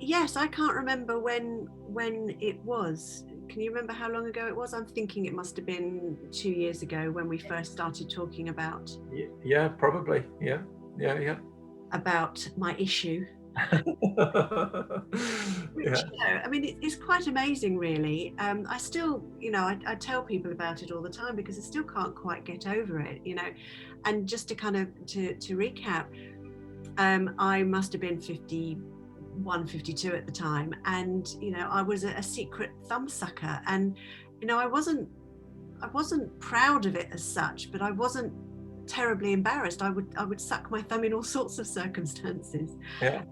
Yes, I can't remember when it was. Can you remember how long ago it was? I'm thinking it must have been 2 years ago when we first started talking about Yeah, probably. Yeah. my issue. Yeah. Which, I mean, it's quite amazing, really. I still, I tell people about it all the time because I still can't quite get over it, And just to kind of to recap, I must have been 51, 52 at the time, and I was a secret thumb sucker, and I wasn't proud of it as such, but I wasn't terribly embarrassed. I would suck my thumb in all sorts of circumstances. Yeah.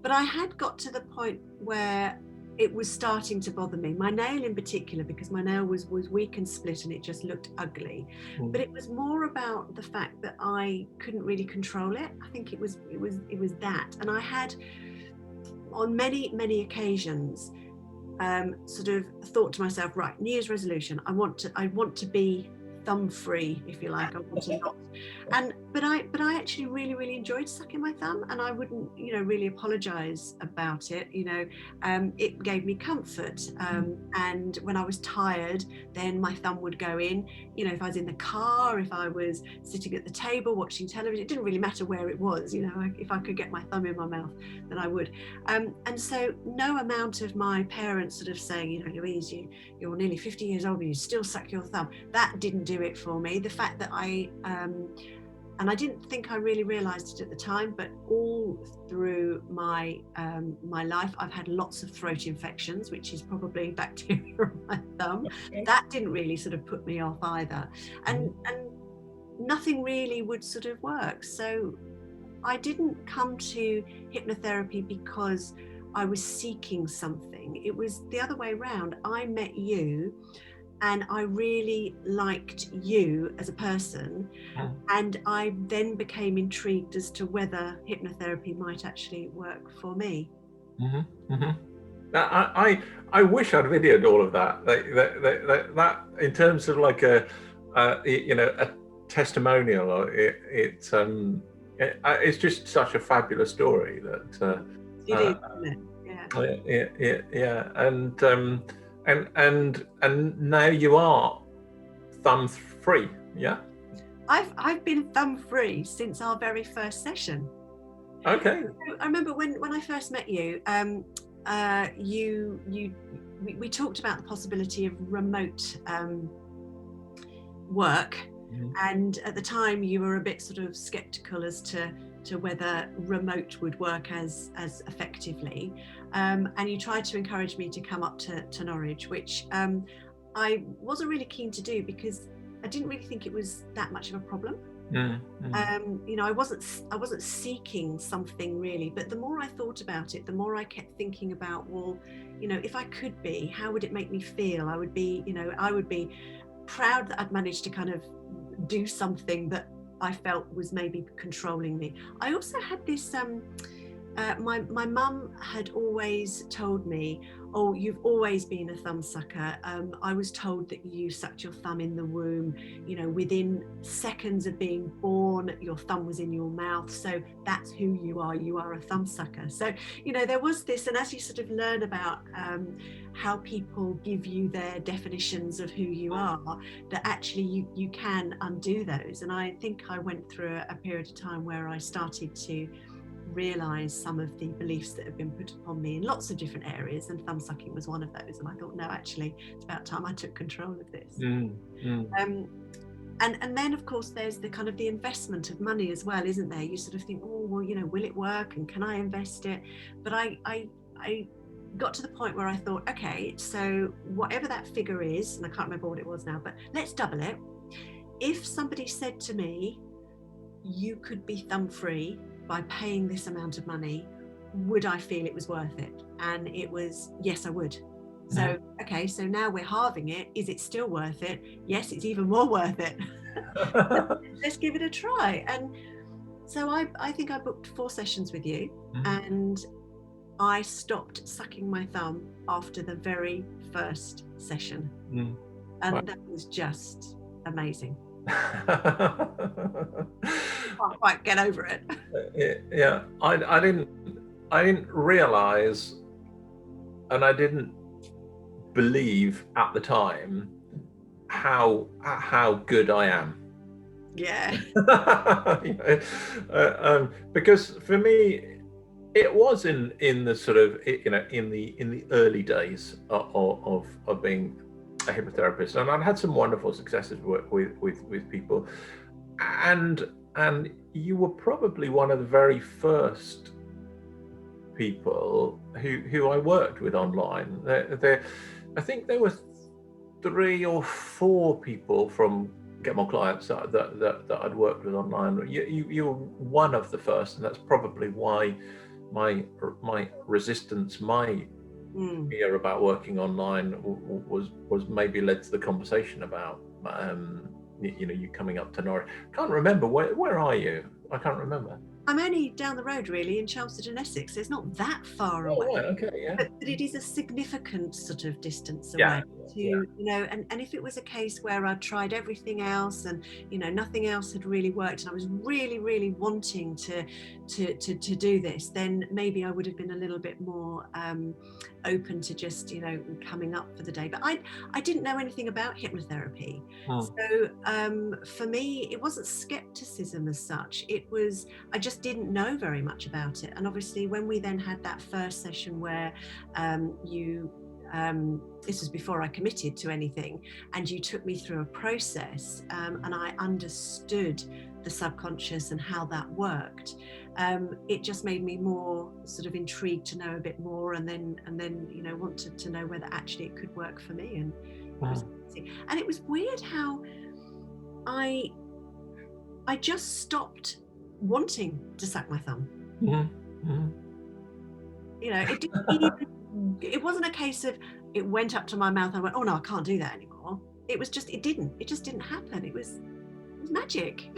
But I had got to the point where it was starting to bother me. My nail in particular, because my nail was weak and split and it just looked ugly. But it was more about the fact that I couldn't really control it. I think it was that. And I had on many occasions sort of thought to myself, right, New Year's resolution, I want to be thumb free, if you like. I want to not, but I actually really enjoyed sucking my thumb, and I wouldn't really apologize about it. It gave me comfort, and when I was tired, then my thumb would go in. If I was in the car, if I was sitting at the table watching television, it didn't really matter where it was. If I could get my thumb in my mouth, then I would. And so no amount of my parents sort of saying, Louise, you're nearly 50 years old and you still suck your thumb, that didn't do it for me. The fact that and I didn't think I really realized it at the time, but all through my life, I've had lots of throat infections, which is probably bacteria on my thumb. That didn't really sort of put me off either. And nothing really would sort of work. So I didn't come to hypnotherapy because I was seeking something. It was the other way around. I met you and I really liked you as a person, and I then became intrigued as to whether hypnotherapy might actually work for me. I wish I'd videoed all of that. That in terms of like a testimonial, or it's just such a fabulous story that It is, isn't it? yeah, and now you are thumb free. Yeah. I've been thumb free since our very first session. Okay. I remember when I first met you, we talked about the possibility of remote work, and at the time you were a bit sort of skeptical as to whether remote would work as effectively, and you tried to encourage me to come up to Norwich, which I wasn't really keen to do because I didn't really think it was that much of a problem. I wasn't seeking something really, but the more I thought about it, the more I kept thinking about, well, if I could be, how would it make me feel? I would be proud that I'd managed to kind of do something that I felt was maybe controlling me. I also had this my mum had always told me, oh, you've always been a thumb sucker. I was told that you sucked your thumb in the womb, within seconds of being born, your thumb was in your mouth. So that's who you are a thumb sucker. So, there was this, and as you sort of learn about how people give you their definitions of who you are, that actually you can undo those. And I think I went through a period of time where I started to realize some of the beliefs that have been put upon me in lots of different areas, and thumb sucking was one of those. And I thought, no, actually it's about time I took control of this. And then of course there's the kind of the investment of money as well, isn't there? You sort of think, oh well, will it work, and can I invest it? But I got to the point where I thought, okay, so whatever that figure is, and I can't remember what it was now, but let's double it. If somebody said to me, you could be thumb free by paying this amount of money, would I feel it was worth it? And it was, yes, I would. So, okay, so now we're halving it. Is it still worth it? Yes, it's even more worth it. Let's give it a try. And so I think I booked 4 sessions with you, and I stopped sucking my thumb after the very first session. And that was just amazing. Can't quite get over it. Yeah, I didn't realize I didn't believe at the time how good I am. Yeah. Because for me, it was in the sort of, in the early days of being a hypnotherapist, and I've had some wonderful successes with people, and you were probably one of the very first people who I worked with online. I think there were 3 or 4 people from Get More Clients that I'd worked with online. You were one of the first, and that's probably why my resistance, my fear about working online was maybe led to the conversation about you coming up to Norwich. Can't remember, where are you? I can't remember. I'm only down the road, really, in Chelmsford and Essex. It's not that far away. Right, okay, yeah. But it is a significant sort of distance Yeah, away. And if it was a case where I'd tried everything else and nothing else had really worked, and I was really, really wanting to do this, then maybe I would have been a little bit more open to just coming up for the day. But I didn't know anything about hypnotherapy, so for me it wasn't skepticism as such. It was, I just didn't know very much about it. And obviously when we then had that first session where this was before I committed to anything, and you took me through a process, and I understood the subconscious and how that worked, it just made me more sort of intrigued to know a bit more, and then wanted to know whether actually it could work for me. And it was weird how I just stopped wanting to suck my thumb. It didn't even, it wasn't a case of it went up to my mouth and I went, oh no, I can't do that anymore. It was just, it just didn't happen. It was magic.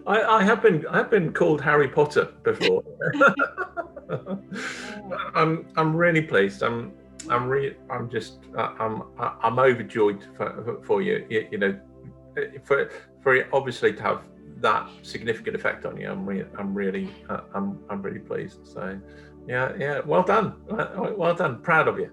I have been called Harry Potter before. I'm really pleased. I'm overjoyed for you. For obviously to have that significant effect on you. I'm really pleased. So yeah, well done, proud of you.